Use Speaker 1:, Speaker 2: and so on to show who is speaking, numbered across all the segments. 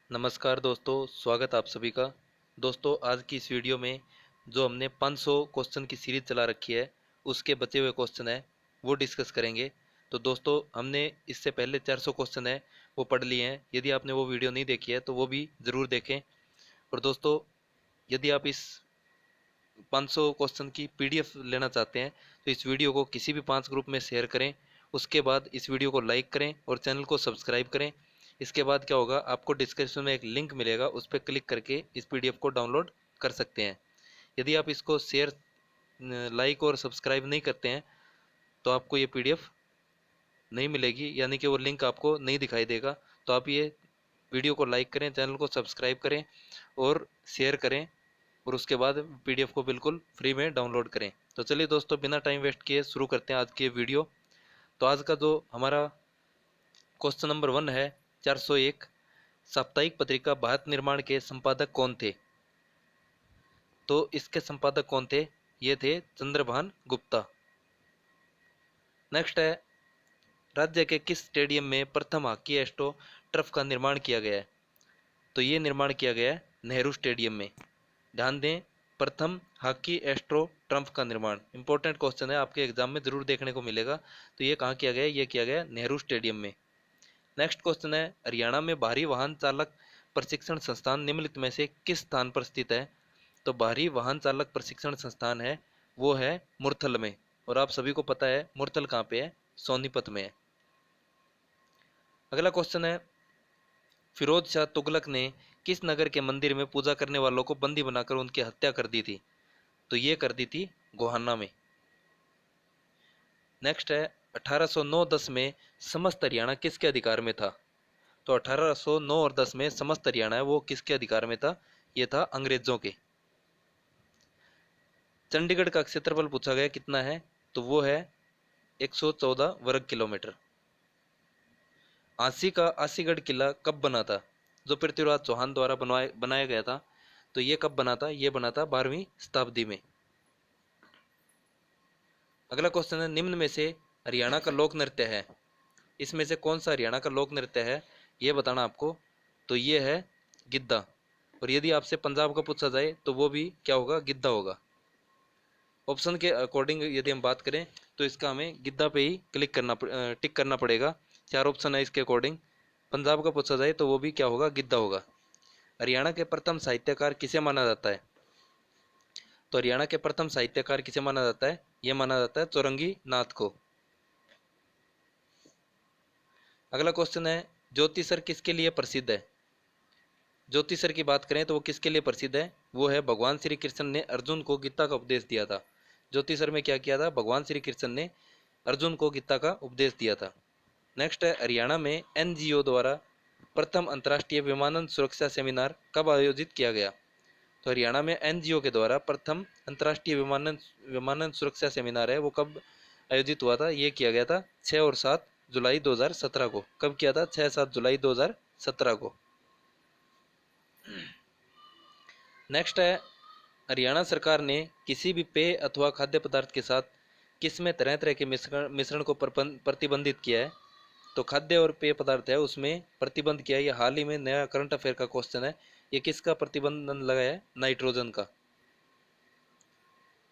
Speaker 1: नमस्कार दोस्तों, स्वागत आप सभी का। दोस्तों, आज की इस वीडियो में जो हमने 500 क्वेश्चन की सीरीज चला रखी है, उसके बचे हुए क्वेश्चन है वो डिस्कस करेंगे। तो दोस्तों, हमने इससे पहले 400 क्वेश्चन है वो पढ़ लिए हैं। यदि आपने वो वीडियो नहीं देखी है तो वो भी ज़रूर देखें। और दोस्तों, यदि आप इस 500 क्वेश्चन की पीडीएफ लेना चाहते हैं तो इस वीडियो को किसी भी 5 ग्रुप में शेयर करें। उसके बाद इस वीडियो को लाइक करें और चैनल को सब्सक्राइब करें। इसके बाद क्या होगा, आपको डिस्क्रिप्शन में एक लिंक मिलेगा, उस पर क्लिक करके इस पीडीएफ को डाउनलोड कर सकते हैं। यदि आप इसको शेयर, लाइक और सब्सक्राइब नहीं करते हैं तो आपको ये पीडीएफ नहीं मिलेगी, यानी कि वो लिंक आपको नहीं दिखाई देगा। तो आप ये वीडियो को लाइक करें, चैनल को सब्सक्राइब करें और शेयर करें, और उसके बाद पीडीएफ को बिल्कुल फ्री में डाउनलोड करें। तो चलिए दोस्तों, बिना टाइम वेस्ट किए शुरू करते हैं आज की वीडियो। तो आज का जो हमारा क्वेश्चन नंबर 1 है, 401, साप्ताहिक पत्रिका भारत निर्माण के संपादक कौन थे? तो इसके संपादक कौन थे? ये थे चंद्रभान गुप्ता। नेक्स्ट है, राज्य के किस स्टेडियम में प्रथम हॉकी एस्ट्रो टर्फ का निर्माण किया गया है? तो ये निर्माण किया गया है नेहरू स्टेडियम में। ध्यान दें, प्रथम हॉकी एस्ट्रो ट्रम्प का निर्माण इंपॉर्टेंट क्वेश्चन है, आपके एग्जाम में जरूर देखने को मिलेगा। तो ये कहाँ किया गया है? ये किया गया नेहरू स्टेडियम में। नेक्स्ट क्वेश्चन है, हरियाणा में भारी वाहन चालक प्रशिक्षण संस्थान निम्नलिखित में से किस स्थान पर स्थित है? तो भारी वाहन चालक प्रशिक्षण संस्थान है वो है मुरथल में। और आप सभी को पता है मुरथल कहाँ पे है? सोनीपत में है। अगला क्वेश्चन है, फिरोज शाह तुगलक ने किस नगर के मंदिर में पूजा करने वालों को बंदी बनाकर उनकी हत्या कर दी थी? तो ये कर दी थी गोहाना में। नेक्स्ट है, 1809-10 में समस्त हरियाणा किसके अधिकार में था? तो 1809 और 10 में समस्त हरियाणा है वो किसके अधिकार में था? ये था अंग्रेजों के। चंडीगढ़ का क्षेत्रफल पूछा गया कितना है? तो वो है 114 वर्ग किलोमीटर। आसी का आसीगढ़ किला कब बना था? जो पृथ्वीराज चौहान द्वारा बनाया गया था। तो ये कब बना था? ये बना था 12वीं शताब्दी में। अगला क्वेश्चन है, निम्न में से हरियाणा का लोक नृत्य है, इसमें से कौन सा हरियाणा का लोक नृत्य है? ये बताना आपको। तो ये है गिद्धा। और यदि आपसे पंजाब का पूछा जाए तो वो भी क्या होगा? गिद्धा होगा। ऑप्शन के अकॉर्डिंग यदि हम बात करें तो इसका हमें गिद्धा पे ही टिक करना पड़ेगा। 4 ऑप्शन है इसके अकॉर्डिंग। पंजाब का पूछा जाए तो वो भी क्या होगा? गिद्धा होगा। हरियाणा के प्रथम साहित्यकार किसे माना जाता है? तो हरियाणा के प्रथम साहित्यकार किसे माना जाता है? ये माना जाता है चौरंगी नाथ को। अगला क्वेश्चन है, ज्योतिषर किसके लिए प्रसिद्ध है? ज्योतिषर की बात करें तो वो किसके लिए प्रसिद्ध है? वो है भगवान श्री कृष्ण ने अर्जुन को गीता का उपदेश दिया था। ज्योतिषर में क्या किया था? भगवान श्री कृष्ण ने अर्जुन को गीता का उपदेश दिया था। नेक्स्ट है, हरियाणा में एनजीओ द्वारा प्रथम अंतर्राष्ट्रीय विमानन सुरक्षा सेमिनार कब आयोजित किया गया? तो हरियाणा में एनजीओ के द्वारा प्रथम अंतर्राष्ट्रीय विमानन विमानन सुरक्षा सेमिनार है वो कब आयोजित हुआ था? ये किया गया था 6 और 7 जुलाई 2017 को। कब किया था? 6-7 जुलाई 2017 को। नेक्स्ट है, हरियाणा सरकार ने किसी भी पेय अथवा खाद्य पदार्थ के साथ किसमें तरह तरह के मिश्रण मिश्रण को प्रतिबंधित किया है? तो खाद्य और पेय पदार्थ है उसमें प्रतिबंध किया है। ये हाल ही में नया करंट अफेयर का क्वेश्चन है। ये किसका प्रतिबंधन लगाया है? नाइट्रोजन का।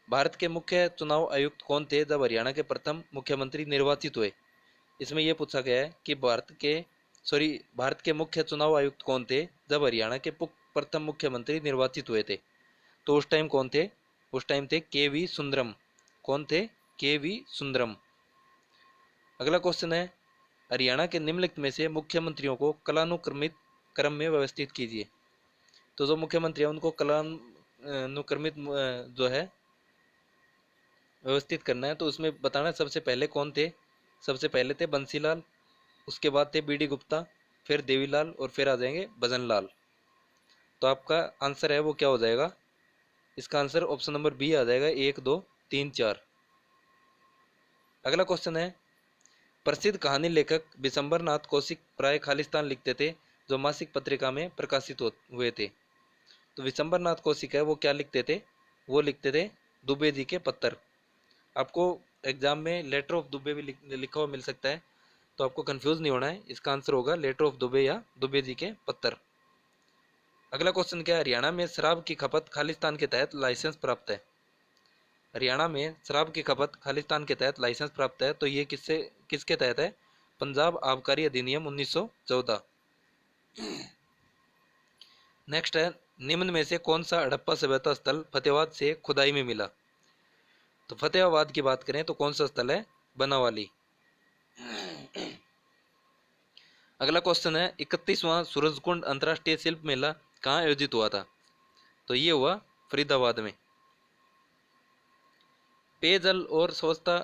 Speaker 1: भारत के मुख्य चुनाव आयुक्त कौन थे जब हरियाणा के प्रथम मुख्यमंत्री निर्वाचित हुए? इसमें यह पूछा गया है कि भारत के मुख्य चुनाव आयुक्त कौन थे जब हरियाणा के प्रथम मुख्यमंत्री निर्वाचित हुए थे? तो उस टाइम कौन थे? उस टाइम थे के वी सुंदरम। कौन थे? के वी सुंदरम। अगला क्वेश्चन है, हरियाणा के निम्नलिखित में से मुख्यमंत्रियों को कालानुक्रमित क्रम में व्यवस्थित कीजिए। तो जो मुख्यमंत्री है उनको कालानुक्रमित जो है व्यवस्थित करना है। तो उसमें बताना सबसे पहले कौन थे? सबसे पहले थे बंसीलाल, उसके बाद थे बी डी गुप्ता, फिर देवीलाल और फिर आ जाएंगे भजनलाल। तो आपका आंसर है वो क्या हो जाएगा? इसका आंसर ऑप्शन नंबर बी आ जाएगा, 1, 2, 3, 4। अगला क्वेश्चन है, प्रसिद्ध कहानी लेखक बिशंबर नाथ कौशिक प्राय खालिस्तान लिखते थे जो मासिक पत्रिका में प्रकाशित हुए थे। तो विशंबर नाथ कौशिक है वो क्या लिखते थे? वो लिखते थे दुबे जी के पत्तर। आपको एग्जाम में लेटर ऑफ दुबे भी लिखा हुआ मिल सकता है, तो आपको कंफ्यूज नहीं होना है। इसका आंसर होगा लेटर ऑफ दुबे या दुबे जी के पत्तर। अगला क्वेश्चन क्या है, हरियाणा में शराब की खपत खालिस्तान के तहत लाइसेंस प्राप्त है। हरियाणा में शराब की खपत खालिस्तान के तहत लाइसेंस प्राप्त है, तो ये किसके तहत है? पंजाब आबकारी अधिनियम 1914। नेक्स्ट है, निम्न में से कौन सा हड़प्पा सभ्यता स्थल फतेहाबाद से खुदाई में मिला? तो फतेहाबाद की बात करें तो कौन सा स्थल है? बनावाली। अगला क्वेश्चन है, 31वां सूरजकुंड अंतर्राष्ट्रीय शिल्प मेला कहाँ आयोजित हुआ था? तो ये हुआ फरीदाबाद में। पेयजल और स्वच्छता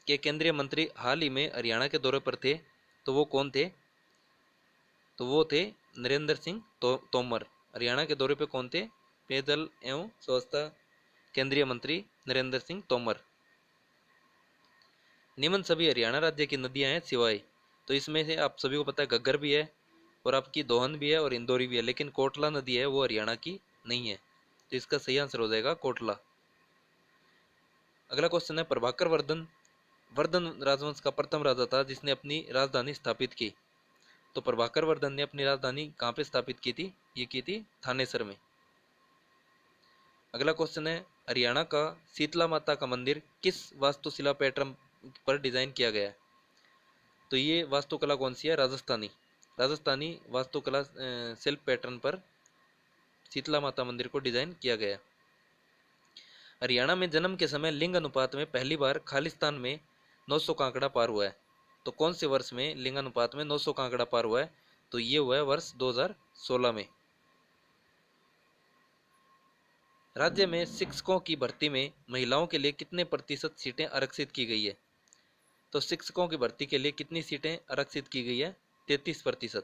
Speaker 1: के केंद्रीय मंत्री हाल ही में हरियाणा के दौरे पर थे, तो वो कौन थे? तो वो थे नरेंद्र सिंह तोमर। हरियाणा के दौरे पर कौन थे? पेयजल एवं स्वच्छता केंद्रीय मंत्री नरेंद्र सिंह तोमर। निम्न सभी हरियाणा राज्य की नदियां हैं सिवाय, तो इसमें से आप सभी को पता है घग्गर भी है और आपकी दोहन भी है और इंदौरी भी है, लेकिन कोटला नदी है वो हरियाणा की नहीं है, तो इसका सही आंसर हो जाएगा कोटला। अगला क्वेश्चन है, प्रभाकर वर्धन वर्धन राजवंश का प्रथम राजा था जिसने अपनी राजधानी स्थापित की। तो प्रभाकर वर्धन ने अपनी राजधानी कहाँ पे स्थापित की थी? ये की थी थानेसर में। अगला क्वेश्चन है, हरियाणा का शीतला माता का मंदिर किस वास्तुशिला पैटर्न पर डिजाइन किया गया है? तो ये वास्तुकला कौन सी है? राजस्थानी। राजस्थानी वास्तुकला शिल्प पैटर्न पर शीतला माता मंदिर को डिजाइन किया गया। हरियाणा में जन्म के समय लिंग अनुपात में पहली बार खालिस्तान में 900 का आंकड़ा पार हुआ है। तो कौन से वर्ष में लिंग अनुपात में 900 का आंकड़ा पार हुआ है? तो ये हुआ है वर्ष 2016 में। राज्य में शिक्षकों की भर्ती में महिलाओं के लिए कितने प्रतिशत सीटें आरक्षित की गई है? तो शिक्षकों की भर्ती के लिए कितनी सीटें आरक्षित की गई है? 33%।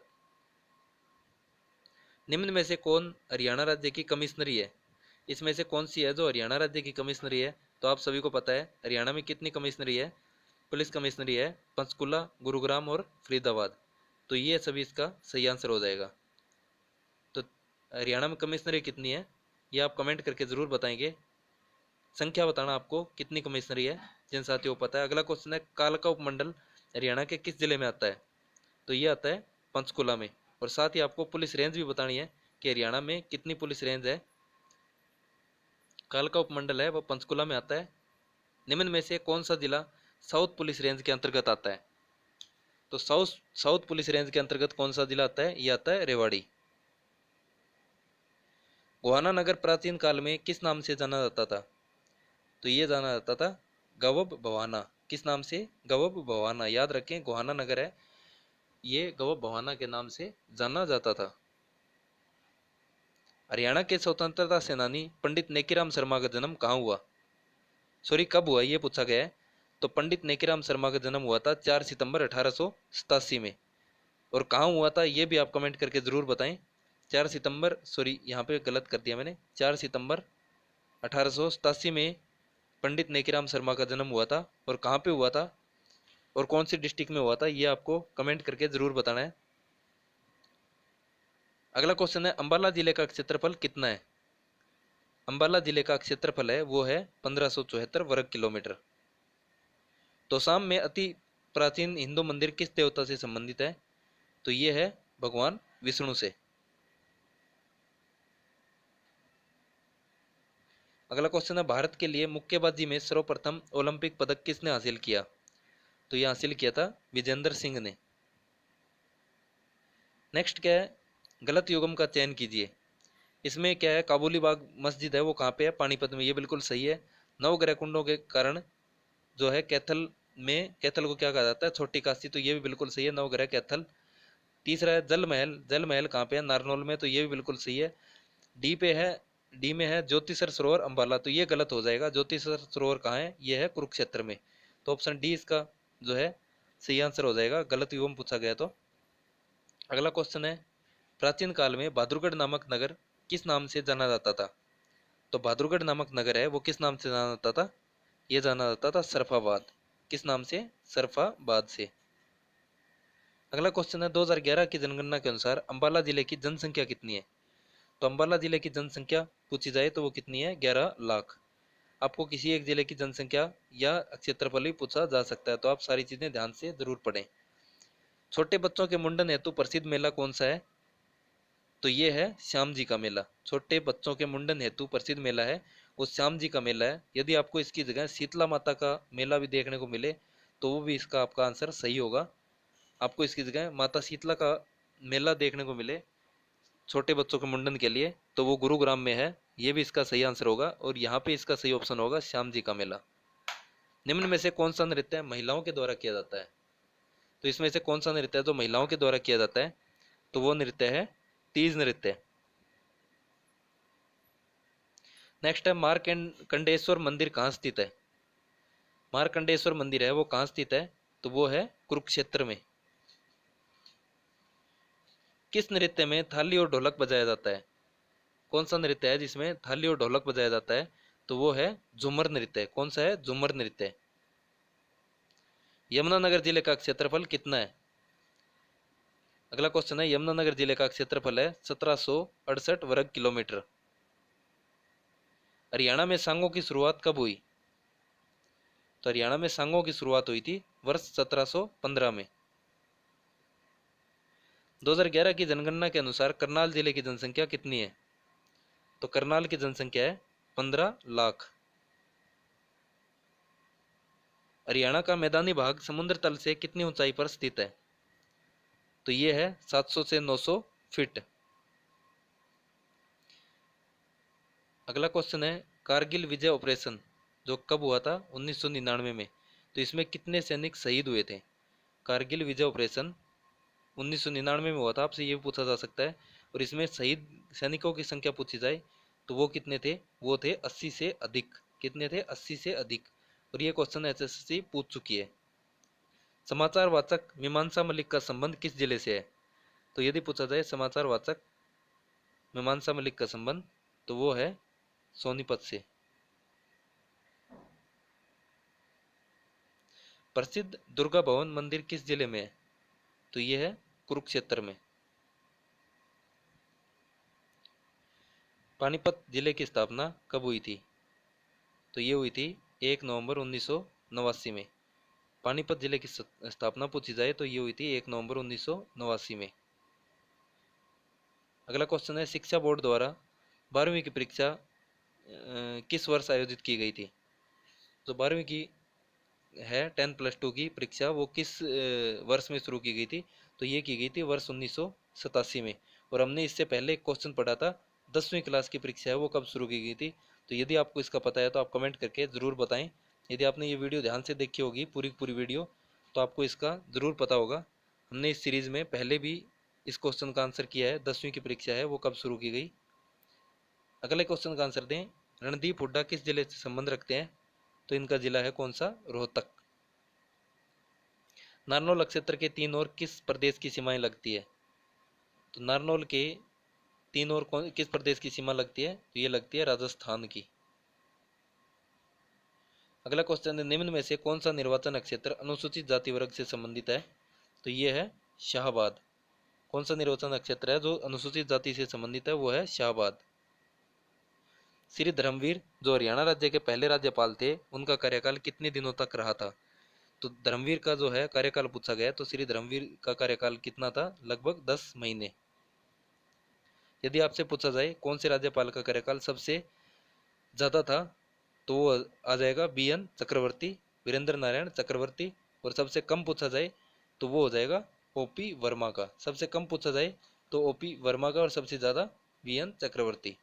Speaker 1: निम्न में से कौन हरियाणा राज्य की कमिश्नरी है? इसमें से कौन सी है जो हरियाणा राज्य की कमिश्नरी है? तो आप सभी को पता है हरियाणा में कितनी कमिश्नरी है? पुलिस कमिश्नरी है पंचकुला, गुरुग्राम और फरीदाबाद। तो ये सभी इसका सही आंसर हो जाएगा। तो हरियाणा में कमिश्नरी कितनी है ये आप कमेंट करके ज़रूर बताएंगे। संख्या बताना आपको कितनी कमिश्नरी है, जिन साथियों को पता है। अगला क्वेश्चन है, कालका उपमंडल हरियाणा के किस जिले में आता है? तो ये आता है पंचकुला में। और साथ ही आपको पुलिस रेंज भी बतानी है कि हरियाणा में कितनी पुलिस रेंज है। कालका उपमंडल है वो पंचकुला में आता है। निम्न में से कौन सा जिला साउथ पुलिस रेंज के अंतर्गत आता है? तो साउथ साउथ पुलिस रेंज के अंतर्गत कौन सा जिला आता है? ये आता है रेवाड़ी। गोहाना नगर प्राचीन काल में किस नाम से जाना जाता था? तो ये जाना जाता था गवब भवाना। किस नाम से? गवब भवाना। याद रखें गोहाना नगर है ये गवब भवाना के नाम से जाना जाता था। हरियाणा के स्वतंत्रता सेनानी पंडित नेकीराम शर्मा का जन्म कहाँ हुआ? सॉरी कब हुआ ये पूछा गया है। तो पंडित नेकीराम शर्मा का जन्म हुआ था 4 सितंबर 1887 में। और कहाँ हुआ था ये भी आप कमेंट करके जरूर बताएं। 4 सितंबर, सॉरी यहाँ पे गलत कर दिया मैंने, 4 सितंबर 1887 में पंडित नेकीराम शर्मा का जन्म हुआ था। और कहाँ पे हुआ था और कौन सी डिस्ट्रिक्ट में हुआ था ये आपको कमेंट करके जरूर बताना है। अगला क्वेश्चन है, अंबाला जिले का क्षेत्रफल कितना है? अंबाला जिले का क्षेत्रफल है वो है 1574 वर्ग किलोमीटर। तोसाम में अति प्राचीन हिंदू मंदिर किस देवता से संबंधित है? तो ये है भगवान विष्णु से। अगला क्वेश्चन है, भारत के लिए मुक्केबाजी में सर्वप्रथम ओलंपिक पदक किसने हासिल किया? तो ये हासिल किया था विजेंद्र सिंह ने। नेक्स्ट क्या है, गलत युगम का चयन कीजिए। इसमें क्या है, काबुली बाग मस्जिद है वो कहाँ पे है? पानीपत में। ये बिल्कुल सही है। नवग्रह कुंडों के कारण जो है कैथल में, कैथल को क्या कहा जाता है? छोटी काशी। तो ये भी बिल्कुल सही है, नवग्रह कैथल। तीसरा है जल महल। जल महल कहाँ पे है? नारनौल में। तो ये भी बिल्कुल सही है। डी पे है, डी में है ज्योतिसर सरोवर अंबाला। तो ये गलत हो जाएगा। ज्योतिसर सरोवर कहाँ है? ये है कुरुक्षेत्र में। तो ऑप्शन डी इसका जो है सही आंसर हो जाएगा, गलत युगम पूछा गया तो। अगला क्वेश्चन है, प्राचीन काल में बहादुरगढ़ नामक नगर किस नाम से जाना जाता था? तो बहादुरगढ़ नामक नगर है वो किस नाम से जाना जाता था? ये जाना जाता था सरफाबाद। किस नाम से? सरफाबाद से। अगला क्वेश्चन है, 2011 की जनगणना के अनुसार अंबाला जिले की जनसंख्या कितनी है? तो अंबाला जिले की जनसंख्या पूछी जाए तो वो कितनी है? 11 लाख। आपको किसी एक जिले की जनसंख्या या क्षेत्रफल भी पूछा जा सकता है, तो आप सारी चीजें ध्यान से जरूर पढ़ें। छोटे बच्चों के मुंडन हेतु प्रसिद्ध मेला कौन सा है? तो ये है श्याम जी का मेला। छोटे बच्चों के मुंडन हेतु प्रसिद्ध मेला है, वो श्याम जी का मेला है। यदि आपको इसकी जगह शीतला माता का मेला भी देखने को मिले तो वो भी इसका आपका आंसर सही होगा। आपको इसकी जगह माता शीतला का मेला देखने को मिले छोटे बच्चों के मुंडन के लिए तो वो गुरुग्राम में है, ये भी इसका सही आंसर होगा। और यहाँ पे इसका सही ऑप्शन होगा श्याम जी का मेला। निम्न में से कौन सा नृत्य महिलाओं के द्वारा किया जाता है? तो इसमें से कौन सा नृत्य है जो महिलाओं के द्वारा किया जाता है? तो वो नृत्य है तीज नृत्य। नेक्स्ट है मारकंडेश्वर मंदिर कहाँ स्थित है? मारकंडेश्वर मंदिर है वो कहाँ स्थित है? तो वो है कुरुक्षेत्र में। किस नृत्य में थाली और ढोलक बजाया जाता है? कौन सा नृत्य है जिसमें थाली और ढोलक बजाया जाता है? तो वो है झूमर नृत्य। कौन सा है? झूमर नृत्य। यमुनानगर जिले का क्षेत्रफल कितना है? अगला क्वेश्चन है, यमुनानगर जिले का क्षेत्रफल है 1768 वर्ग किलोमीटर। हरियाणा में सांगों की शुरुआत कब हुई? तो हरियाणा में सांगों की शुरुआत हुई थी वर्ष 1715 में। 2011 की जनगणना के अनुसार करनाल जिले की जनसंख्या कितनी है? तो करनाल की जनसंख्या है 15 लाख। हरियाणा का मैदानी भाग समुद्र तल से कितनी ऊंचाई पर स्थित है? तो ये है 700 से 900 फीट। अगला क्वेश्चन है, कारगिल विजय ऑपरेशन जो कब हुआ था? 1999 में। तो इसमें कितने सैनिक शहीद हुए थे? कारगिल विजय ऑपरेशन 1999 में हुआ था, आपसे ये भी पूछा जा सकता है। और इसमें शहीद सैनिकों की संख्या पूछी जाए तो वो कितने थे? वो थे 80 से अधिक। कितने थे? 80 से अधिक। और ये क्वेश्चन एसएससी पूछ चुकी है। समाचार वाचक मीमांसा मलिक का संबंध किस जिले से है? तो यदि पूछा जाए समाचार वाचक मीमांसा मलिक का संबंध तो वो है सोनीपत से। प्रसिद्ध दुर्गा भवन मंदिर किस जिले में है? तो ये है कुरुक्षेत्र में। पानीपत जिले की स्थापना कब हुई थी? तो ये हुई थी 1 नवंबर 1989 में। पानीपत जिले की स्थापना पूछी जाए तो ये हुई थी 1 नवंबर 1989 में। अगला क्वेश्चन है, शिक्षा बोर्ड द्वारा 12वीं की परीक्षा किस वर्ष आयोजित की गई थी? जो 12वीं की है 10+2 की परीक्षा वो किस वर्ष में शुरू की गई थी? तो ये की गई थी वर्ष 1987 में। और हमने इससे पहले एक क्वेश्चन पढ़ा था 10वीं क्लास की परीक्षा है वो कब शुरू की गई थी? तो यदि आपको इसका पता है तो आप कमेंट करके ज़रूर बताएं। यदि आपने ये वीडियो ध्यान से देखी होगी पूरी पूरी वीडियो तो आपको इसका ज़रूर पता होगा। हमने इस सीरीज़ में पहले भी इस क्वेश्चन का आंसर किया है, 10वीं की परीक्षा है वो कब शुरू की गई। अगले क्वेश्चन का आंसर दें, रणदीप हुड्डा किस जिले से संबंध रखते हैं? तो इनका जिला है कौन सा? रोहतक। नारनौल क्षेत्र के तीन और किस प्रदेश की सीमाएं लगती है? तो नारनौल के तीन और किस प्रदेश की सीमा लगती है? तो ये लगती है राजस्थान की। अगला क्वेश्चन है, निम्न में से कौन सा निर्वाचन क्षेत्र अनुसूचित जाति वर्ग से संबंधित है? तो ये है शाहबाद। कौन सा निर्वाचन क्षेत्र है जो अनुसूचित जाति से संबंधित है? वो है शाहबाद। श्री धर्मवीर जो हरियाणा राज्य के पहले राज्यपाल थे उनका कार्यकाल कितने दिनों तक रहा था? तो धर्मवीर का जो है कार्यकाल पूछा गया तो श्री धर्मवीर का कार्यकाल कितना था? लगभग 10 महीने। यदि आपसे पूछा जाए कौन से राज्यपाल का कार्यकाल सबसे ज़्यादा था तो वो आ जाएगा BN चक्रवर्ती, वीरेंद्र नारायण चक्रवर्ती। और सबसे कम पूछा जाए तो वो हो जाएगा OP वर्मा का। सबसे कम पूछा जाए तो OP वर्मा का और सबसे ज़्यादा BN चक्रवर्ती।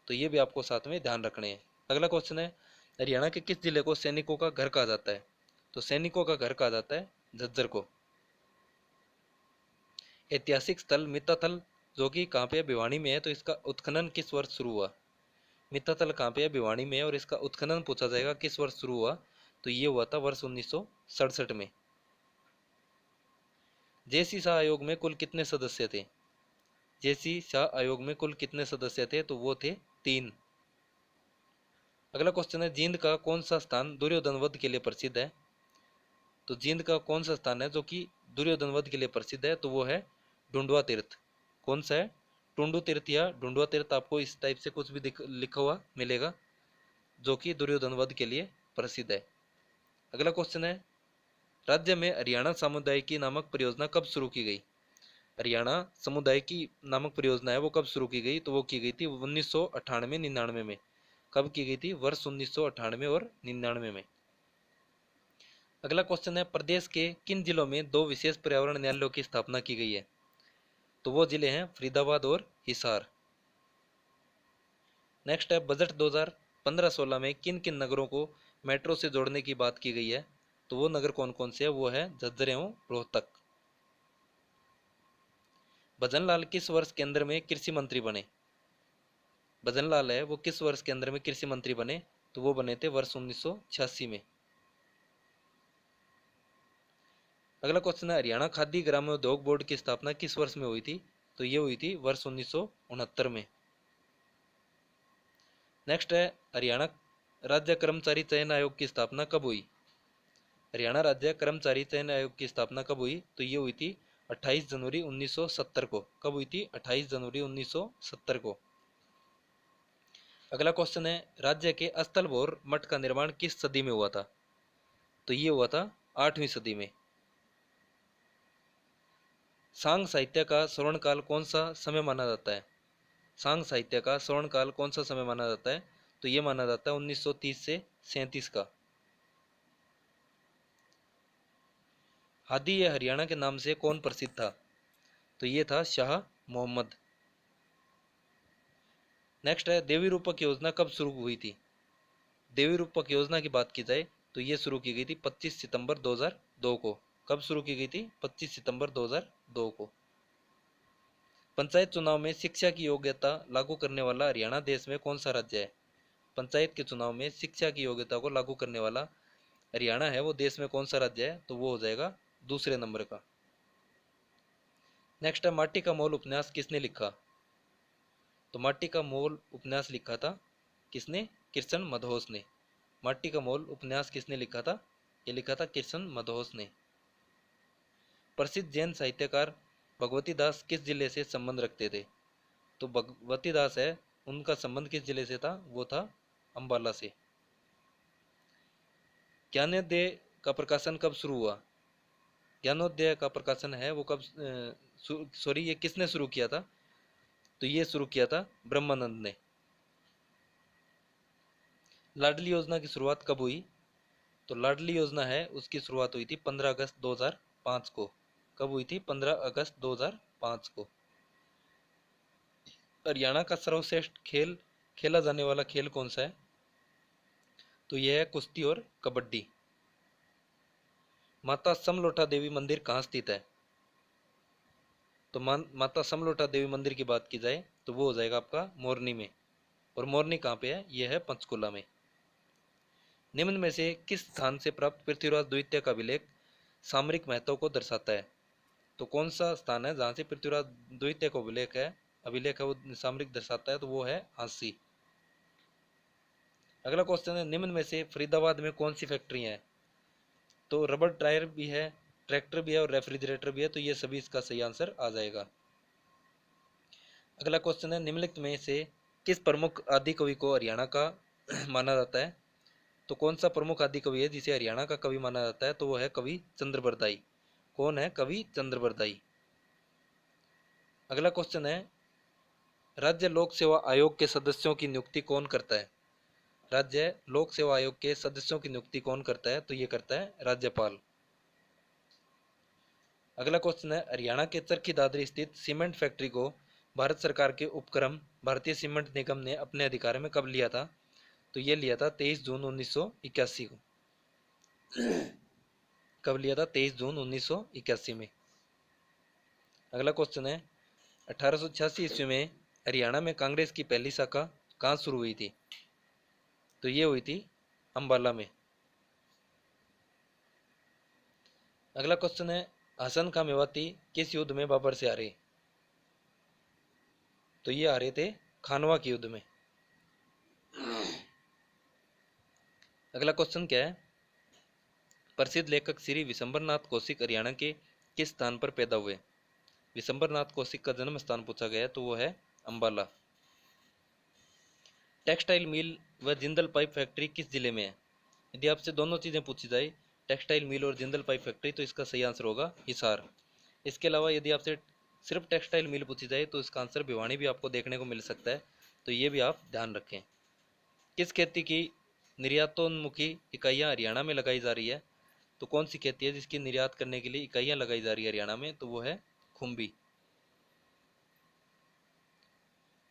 Speaker 1: तो ये भी आपको साथ में ध्यान रखने हैं। अगला क्वेश्चन है, हरियाणा के किस जिले को सैनिकों का घर कहा जाता है? तो सैनिकों का घर कहा जाता है झज्जर को। ऐतिहासिक स्थल मित्ताथल जो कि कहाँ पे है? भिवानी में है। तो इसका उत्खनन किस वर्ष शुरू हुआ? मित्ताथल कहाँ पे है? भिवानी में है। और इसका उत्खनन पूछा जाएगा किस वर्ष शुरू हुआ? तो ये हुआ था वर्ष 1967 में। जेसी शाह आयोग में कुल कितने सदस्य थे? जेसी शाह आयोग में कुल कितने सदस्य थे? तो वो थे 3। अगला क्वेश्चन है, जींद का कौन सा स्थान दुर्योधन वध के लिए प्रसिद्ध है? तो जींद का कौन सा स्थान है जो कि दुर्योधन वध के लिए प्रसिद्ध है? तो वो है ढूंढवा तीर्थ। कौन सा है? टुंडू तीर्थ या ढूंढवा तीर्थ, आपको इस टाइप से कुछ भी लिखा हुआ मिलेगा जो कि दुर्योधन वध के लिए प्रसिद्ध है। अगला क्वेश्चन है, राज्य में हरियाणा सामुदायिकी नामक परियोजना कब शुरू की गई? हरियाणा समुदाय की नामक परियोजना है वो कब शुरू की गई, तो वो की गई थी 1998-99 में। कब की गई थी? वर्ष 1998 और 99 में। अगला क्वेश्चन है, प्रदेश के किन जिलों में दो विशेष पर्यावरण न्यायालयों की स्थापना की गई है? तो वो जिले हैं फरीदाबाद और हिसार। नेक्स्ट है, बजट 2015-16 में किन किन नगरों को मेट्रो से जोड़ने की बात की गई है? तो वो नगर कौन कौन से है? वो है झज्जर एवं रोहतक। भजन लाल किस वर्ष केंद्र में कृषि मंत्री बने? भजन लाल है वो किस वर्ष के अंदर में कृषि मंत्री बने? तो वो बने थे वर्ष 1986 में। अगला क्वेश्चन है, हरियाणा खादी ग्रामोद्योग बोर्ड की स्थापना किस वर्ष में हुई थी? तो ये हुई थी वर्ष 1969 में। नेक्स्ट है, हरियाणा राज्य कर्मचारी चयन आयोग की स्थापना कब हुई? हरियाणा राज्य कर्मचारी चयन आयोग की स्थापना कब हुई? तो ये हुई थी 28 जनवरी 1970 को। कब हुई थी? 28 जनवरी 1970 को। अगला क्वेश्चन है, राज्य के अस्थलभोर मठ का निर्माण किस सदी में हुआ था? तो ये हुआ था 8वीं सदी में। सांग साहित्य का स्वर्णकाल कौन सा समय माना जाता है? सांग साहित्य का स्वर्णकाल कौन सा समय माना जाता है? तो ये माना जाता है 1930 से 37 का। हादी ये हरियाणा के नाम से कौन प्रसिद्ध था? तो ये था शाह मोहम्मद। नेक्स्ट है, देवी रूपक योजना कब शुरू हुई थी? देवी रूपक योजना की बात की जाए तो ये शुरू की गई थी 25 सितंबर 2002 को। कब शुरू की गई थी? 25 सितंबर 2002 को। पंचायत चुनाव में शिक्षा की योग्यता लागू करने वाला हरियाणा देश में कौन सा राज्य है? पंचायत के चुनाव में शिक्षा की योग्यता को लागू करने वाला हरियाणा है वो देश में कौन सा राज्य है? तो वो हो जाएगा दूसरे नंबर का। नेक्स्ट है, माटी का मोल उपन्यास किसने लिखा? तो माटी का मोल उपन्यास लिखा था किसने? कृष्ण मधोस ने। माटी का मोल उपन्यास किसने लिखा था? ये लिखा था कृष्ण मधोस ने। प्रसिद्ध जैन साहित्यकार भगवती दास किस जिले से संबंध रखते थे? तो भगवती दास है उनका संबंध किस जिले से था? वो था अंबाला से। ज्ञानोदय का प्रकाशन कब शुरू हुआ? ज्ञानोदय का प्रकाशन है वो कब सॉरी ये किसने शुरू किया था? तो ये शुरू किया था ब्रह्मानंद ने। लाडली योजना की शुरुआत कब हुई? तो लाडली योजना है उसकी शुरुआत हुई थी 15 अगस्त 2005 को। कब हुई थी? 15 अगस्त 2005 को। हरियाणा का सर्वश्रेष्ठ खेल खेला जाने वाला खेल कौन सा है? तो यह है कुश्ती और कबड्डी। माता समलोटा देवी मंदिर कहाँ स्थित है? तो माता समलोटा देवी मंदिर की बात की जाए तो वो हो जाएगा आपका मोरनी में। और मोरनी कहाँ पे है? यह है पंचकुला में। निम्न में से किस स्थान से प्राप्त पृथ्वीराज द्वितीय का अभिलेख सामरिक महत्व को दर्शाता है? तो कौन सा स्थान है जहाँ से पृथ्वीराज द्वितीय का अभिलेख है वो सामरिक दर्शाता है? तो वो है हांसी। अगला क्वेश्चन है, निम्न में से फरीदाबाद में कौन सी फैक्ट्री है? तो रबर टायर भी है, ट्रैक्टर भी है और रेफ्रिजरेटर भी है। तो ये सभी इसका सही आंसर आ जाएगा। अगला क्वेश्चन है, निम्नलिखित में से किस प्रमुख आदि कवि को हरियाणा का माना जाता है? तो कौन सा प्रमुख आदि कवि है जिसे हरियाणा का कवि माना जाता है? तो वो है कवि चंद्रबरदाई। कौन है? कवि चंद्रबरदाई। अगला क्वेश्चन है, राज्य लोक सेवा आयोग के सदस्यों की नियुक्ति कौन करता है? राज्य लोक सेवा आयोग के सदस्यों की नियुक्ति कौन करता है? तो ये करता है राज्यपाल। अगला क्वेश्चन है, हरियाणा के चरखी दादरी स्थित सीमेंट फैक्ट्री को भारत सरकार के उपक्रम भारतीय सीमेंट निगम ने अपने अधिकार में कब लिया था? तो ये लिया था 23 जून 1981 को। कब लिया था? 23 जून 1981 में। अगला क्वेश्चन है, 1886 ईस्वी में हरियाणा में कांग्रेस की पहली शाखा कहाँ शुरू हुई थी? तो ये हुई थी अंबाला में। अगला क्वेश्चन है, हसन खां मेवाती किस युद्ध में बाबर से हारे? तो ये हारे थे खानवा के युद्ध में। अगला क्वेश्चन क्या है, प्रसिद्ध लेखक श्री विशंबरनाथ कौशिक हरियाणा के किस स्थान पर पैदा हुए? विशंबरनाथ कौशिक का जन्म स्थान पूछा गया है तो वो है अंबाला। टेक्सटाइल मिल व जिंदल पाइप फैक्ट्री किस जिले में है? यदि आपसे दोनों चीज़ें पूछी जाए, टेक्सटाइल मिल और जिंदल पाइप फैक्ट्री, तो इसका सही आंसर होगा हिसार। इसके अलावा यदि आपसे सिर्फ टेक्सटाइल मिल पूछी जाए तो इसका आंसर भिवानी भी आपको देखने को मिल सकता है, तो ये भी आप ध्यान रखें। किस खेती की निर्यातोन्मुखी इकाइयाँ हरियाणा में लगाई जा रही है? तो कौन सी खेती है जिसकी निर्यात करने के लिए इकाइयाँ लगाई जा रही है हरियाणा में? तो वो है खुम्बी।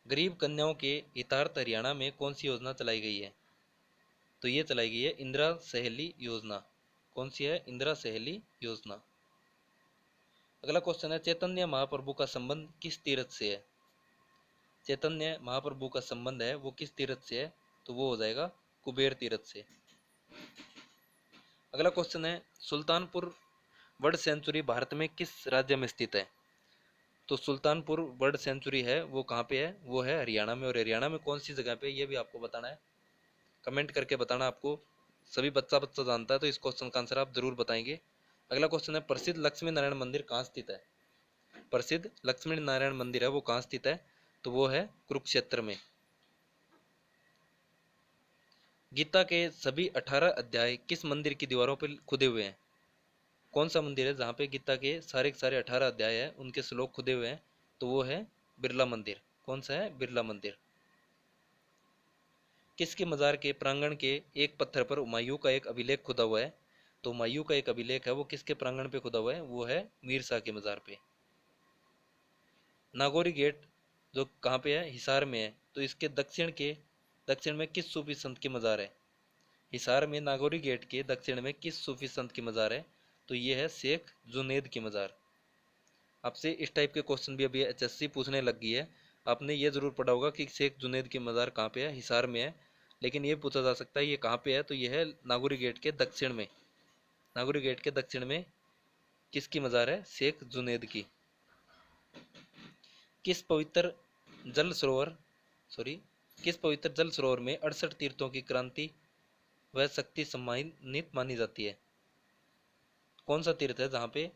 Speaker 1: गरीब कन्याओं के हितार्थ हरियाणा में कौन सी योजना चलाई गई है? तो ये चलाई गई है इंदिरा सहेली योजना। कौन सी है? इंदिरा सहेली योजना। अगला क्वेश्चन है, चैतन्य महाप्रभु का संबंध किस तीर्थ से है? चैतन्य महाप्रभु का संबंध है वो किस तीर्थ से है? तो वो हो जाएगा कुबेर तीर्थ से। अगला क्वेश्चन है, सुल्तानपुर बर्ड सेंचुरी भारत में किस राज्य में स्थित है? तो सुल्तानपुर बर्ड सेंचुरी है वो कहाँ पे है? वो है हरियाणा में। और हरियाणा में कौन सी जगह पे, ये भी आपको बताना है, कमेंट करके बताना। आपको सभी बच्चा बच्चा जानता है तो इस क्वेश्चन का आंसर आप जरूर बताएंगे। अगला क्वेश्चन है, प्रसिद्ध लक्ष्मी नारायण मंदिर कहाँ स्थित है? प्रसिद्ध लक्ष्मी नारायण मंदिर है वो कहाँ स्थित है? तो वो है कुरुक्षेत्र में। गीता के सभी 18 अध्याय किस मंदिर की दीवारों पर खुदे हुए हैं? कौन सा मंदिर है जहाँ पे गीता के सारे 18 अध्याय हैं उनके श्लोक खुदे हुए हैं? तो वो है बिरला मंदिर। कौन सा है? बिरला मंदिर। किसके मजार के प्रांगण के एक पत्थर पर हुमायूं का एक अभिलेख खुदा हुआ है? तो हुमायूं का एक अभिलेख है वो किसके प्रांगण पे खुदा हुआ है? वो है मीर शाह के मजार पे। नागौरी गेट जो कहाँ पे है? हिसार में है। तो इसके दक्षिण में किस सूफी संत की मजार है? हिसार में नागौरी गेट के दक्षिण में किस सूफी संत की मजार है? तो ये है शेख जुनेद की मजार। आपसे इस टाइप के क्वेश्चन भी अभी एचएससी पूछने लग गई है। आपने ये जरूर पढ़ा होगा कि शेख जुनेद की मजार कहाँ पे है? हिसार में है। लेकिन ये पूछा जा सकता है ये कहाँ पे है? तो ये है नागौरी गेट के दक्षिण में। नागौरी गेट के दक्षिण में किसकी मजार है? शेख जुनेद की। किस पवित्र जल सरोवर सॉरी किस पवित्र जल सरोवर में 68 तीर्थों की क्रांति व शक्ति सम्मानित मानी जाती है? कौन सा तीर्थ है जहाँ पे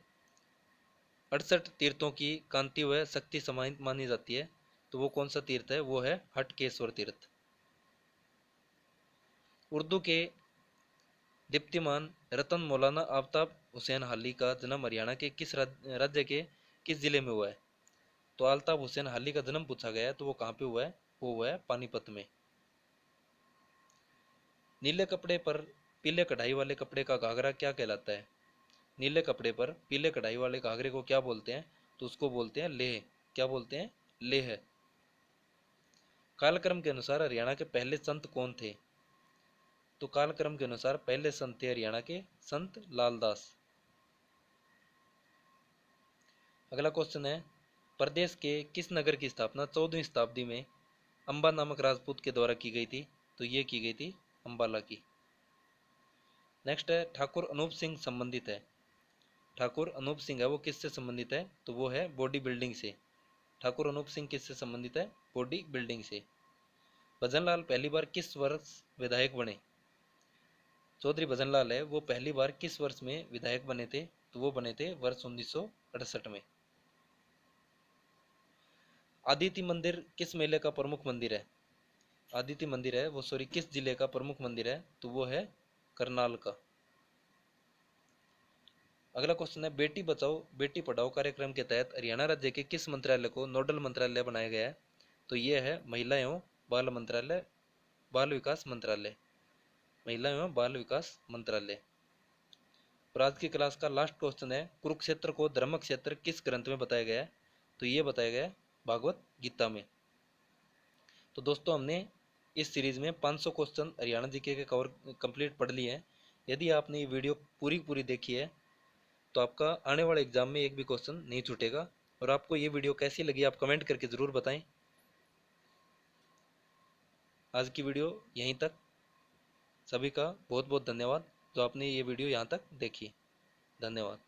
Speaker 1: 68 तीर्थों की कांति व शक्ति समाहित मानी जाती है? तो वो कौन सा तीर्थ है? वो है हटकेश्वर तीर्थ। उर्दू के दीप्तिमान रतन मौलाना आफ्ताब हुसैन हाली का जन्म हरियाणा के किस राज्य के किस जिले में हुआ है? तो अल्ताफ हुसैन हाली का जन्म पूछा गया है तो वो कहाँ पे हुआ है? वो हुआ है पानीपत में। नीले कपड़े पर पीले कढ़ाई वाले कपड़े का घाघरा क्या कहलाता है? नीले कपड़े पर पीले कढ़ाई वाले घाघरे को क्या बोलते हैं? तो उसको बोलते हैं लेह। क्या बोलते हैं? लेह। कालक्रम के अनुसार हरियाणा के पहले संत कौन थे? तो कालक्रम के अनुसार पहले संत थे हरियाणा के संत लालदास। अगला क्वेश्चन है, प्रदेश के किस नगर की स्थापना 14वीं शताब्दी में अंबा नामक राजपूत के द्वारा की गई थी? तो ये की गई थी अंबाला की। नेक्स्ट है, ठाकुर अनूप सिंह संबंधित है। ठाकुर अनूप सिंह है वो किससे संबंधित है? तो वो है बॉडी बिल्डिंग से। ठाकुर अनूप सिंह किससे संबंधित है? बॉडी बिल्डिंग से। भजनलाल पहली बार किस वर्ष विधायक बने? चौधरी भजनलाल है वो पहली बार किस वर्ष में विधायक बने थे? तो वो बने थे वर्ष 1968 में। आदिति मंदिर किस मेले का प्रमुख मंदिर है? आदिति मंदिर है वो किस जिले का प्रमुख मंदिर है? तो वो है करनाल का। अगला क्वेश्चन है, बेटी बचाओ बेटी पढ़ाओ कार्यक्रम के तहत हरियाणा राज्य के किस मंत्रालय को नोडल मंत्रालय बनाया गया है? तो ये है महिला एवं बाल मंत्रालय, बाल विकास मंत्रालय, महिला एवं बाल विकास मंत्रालय। और आज की क्लास का लास्ट क्वेश्चन है, कुरुक्षेत्र को धर्म क्षेत्र किस ग्रंथ में बताया गया है? तो ये बताया गया है भागवत गीता में। तो दोस्तों हमने इस सीरीज में 500 क्वेश्चन हरियाणा जीके के कवर कंप्लीट पढ़ लिए हैं। यदि आपने ये वीडियो पूरी देखी है तो आपका आने वाले एग्जाम में एक भी क्वेश्चन नहीं छूटेगा। और आपको ये वीडियो कैसी लगी आप कमेंट करके ज़रूर बताएं। आज की वीडियो यहीं तक। सभी का बहुत बहुत धन्यवाद जो आपने ये वीडियो यहाँ तक देखी। धन्यवाद।